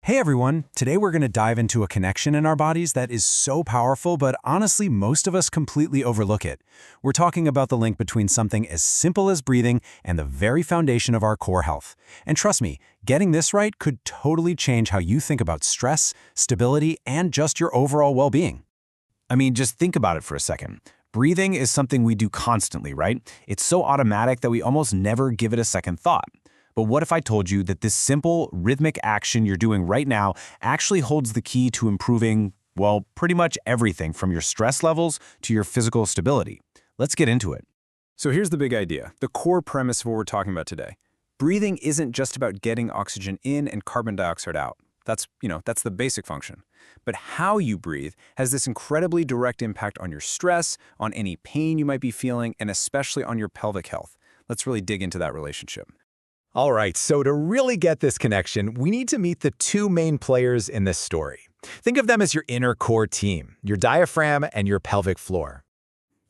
Hey everyone, today we're going to dive into a connection in our bodies that is so powerful, but honestly, most of us completely overlook it. We're talking about the link between something as simple as breathing and the very foundation of our core health. And trust me, getting this right could totally change how you think about stress, stability, and just your overall well-being. I mean, just think about it for a second. Breathing is something we do constantly, right? It's so automatic that we almost never give it a second thought. But what if I told you that this simple, rhythmic action you're doing right now actually holds the key to improving, well, pretty much everything from your stress levels to your physical stability? Let's get into it. So here's the big idea, the core premise of what we're talking about today. Breathing isn't just about getting oxygen in and carbon dioxide out. That's the basic function. But how you breathe has this incredibly direct impact on your stress, on any pain you might be feeling, and especially on your pelvic health. Let's really dig into that relationship. All right, so to really get this connection, we need to meet the two main players in this story. Think of them as your inner core team, your diaphragm and your pelvic floor.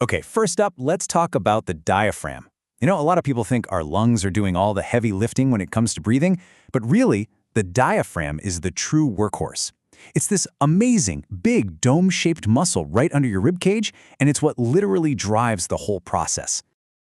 Okay, first up, let's talk about the diaphragm. A lot of people think our lungs are doing all the heavy lifting when it comes to breathing, but really, the diaphragm is the true workhorse. It's this amazing, big, dome-shaped muscle right under your rib cage, and it's what literally drives the whole process.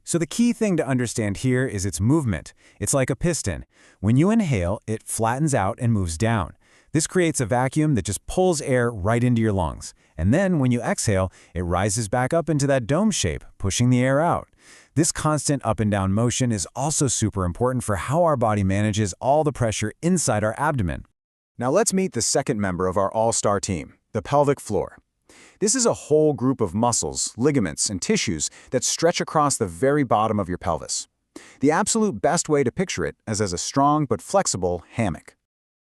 So the key thing to understand here is its movement. It's like a piston. When you inhale, it flattens out and moves down. This creates a vacuum that just pulls air right into your lungs. And then when you exhale, it rises back up into that dome shape, pushing the air out. This constant up and down motion is also super important for how our body manages all the pressure inside our abdomen. Now let's meet the second member of our all-star team, the pelvic floor. This is a whole group of muscles, ligaments, and tissues that stretch across the very bottom of your pelvis. The absolute best way to picture it is as a strong but flexible hammock.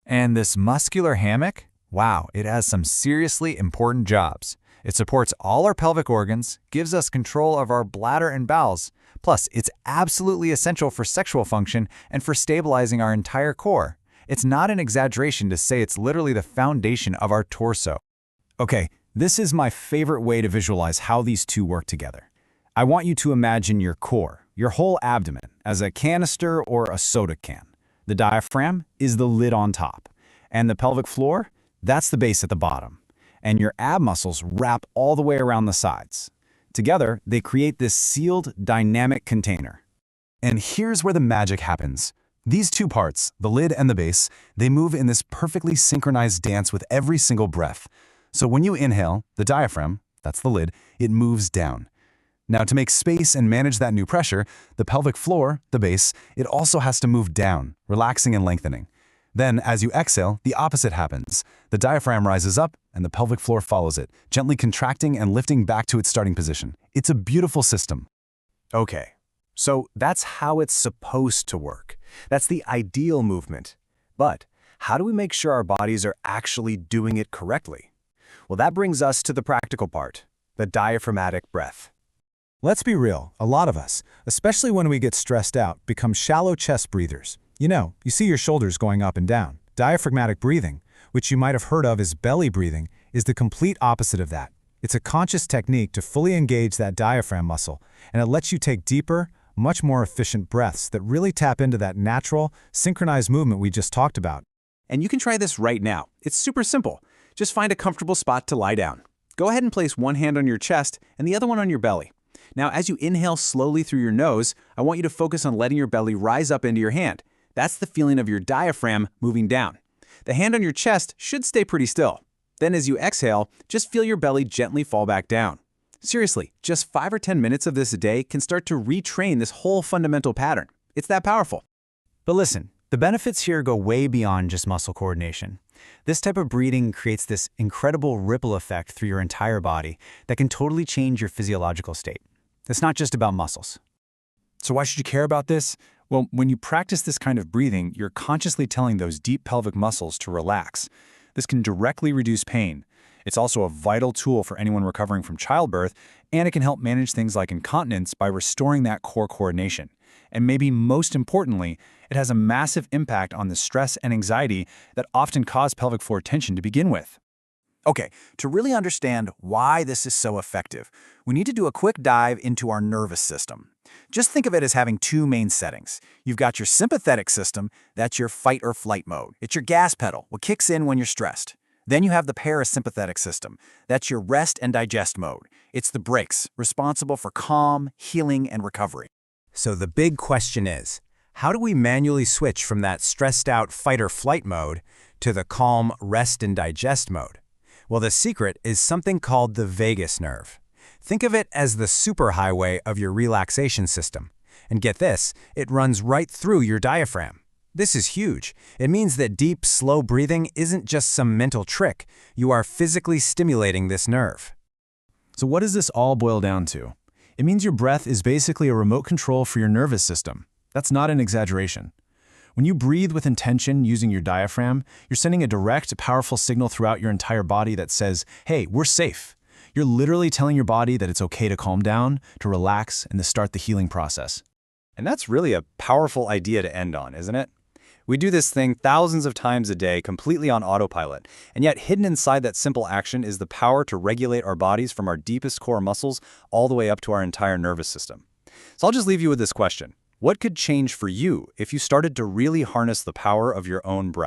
And this muscular hammock? Wow, it has some seriously important jobs. It supports all our pelvic organs, gives us control of our bladder and bowels. Plus, it's absolutely essential for sexual function and for stabilizing our entire core. It's not an exaggeration to say it's literally the foundation of our torso. Okay, this is my favorite way to visualize how these two work together. I want you to imagine your core, your whole abdomen, as a canister or a soda can. The diaphragm is the lid on top, and the pelvic floor, that's the base at the bottom. And your ab muscles wrap all the way around the sides. Together, they create this sealed, dynamic container. And here's where the magic happens. These two parts, the lid and the base, they move in this perfectly synchronized dance with every single breath. So when you inhale, the diaphragm, that's the lid, it moves down. Now to make space and manage that new pressure, the pelvic floor, the base, it also has to move down, relaxing and lengthening. Then as you exhale, the opposite happens. The diaphragm rises up and the pelvic floor follows it, gently contracting and lifting back to its starting position. It's a beautiful system. Okay, so that's how it's supposed to work. That's the ideal movement. But how do we make sure our bodies are actually doing it correctly? Well, that brings us to the practical part, the diaphragmatic breath. Let's be real, a lot of us, especially when we get stressed out, become shallow chest breathers. You see your shoulders going up and down. Diaphragmatic breathing, which you might have heard of as belly breathing, is the complete opposite of that. It's a conscious technique to fully engage that diaphragm muscle, and it lets you take deeper, much more efficient breaths that really tap into that natural, synchronized movement we just talked about. And you can try this right now. It's super simple. Just find a comfortable spot to lie down. Go ahead and place one hand on your chest and the other one on your belly. Now, as you inhale slowly through your nose, I want you to focus on letting your belly rise up into your hand. That's the feeling of your diaphragm moving down. The hand on your chest should stay pretty still. Then as you exhale, just feel your belly gently fall back down. Seriously, just 5 or 10 minutes of this a day can start to retrain this whole fundamental pattern. It's that powerful. But listen, the benefits here go way beyond just muscle coordination. This type of breathing creates this incredible ripple effect through your entire body that can totally change your physiological state. It's not just about muscles. So why should you care about this? Well, when you practice this kind of breathing, you're consciously telling those deep pelvic muscles to relax. This can directly reduce pain. It's also a vital tool for anyone recovering from childbirth, and it can help manage things like incontinence by restoring that core coordination. And maybe most importantly, it has a massive impact on the stress and anxiety that often cause pelvic floor tension to begin with. Okay, to really understand why this is so effective, we need to do a quick dive into our nervous system. Just think of it as having two main settings. You've got your sympathetic system, that's your fight or flight mode. It's your gas pedal, what kicks in when you're stressed. Then you have the parasympathetic system. That's your rest and digest mode. It's the brakes, responsible for calm, healing, and recovery. So the big question is, how do we manually switch from that stressed out fight or flight mode to the calm rest and digest mode? Well, the secret is something called the vagus nerve. Think of it as the superhighway of your relaxation system. And get this, it runs right through your diaphragm. This is huge. It means that deep, slow breathing isn't just some mental trick. You are physically stimulating this nerve. So what does this all boil down to? It means your breath is basically a remote control for your nervous system. That's not an exaggeration. When you breathe with intention using your diaphragm, you're sending a direct, powerful signal throughout your entire body that says, hey, we're safe. You're literally telling your body that it's okay to calm down, to relax, and to start the healing process. And that's really a powerful idea to end on, isn't it? We do this thing thousands of times a day, completely on autopilot, and yet hidden inside that simple action is the power to regulate our bodies from our deepest core muscles all the way up to our entire nervous system. So I'll just leave you with this question. What could change for you if you started to really harness the power of your own breath?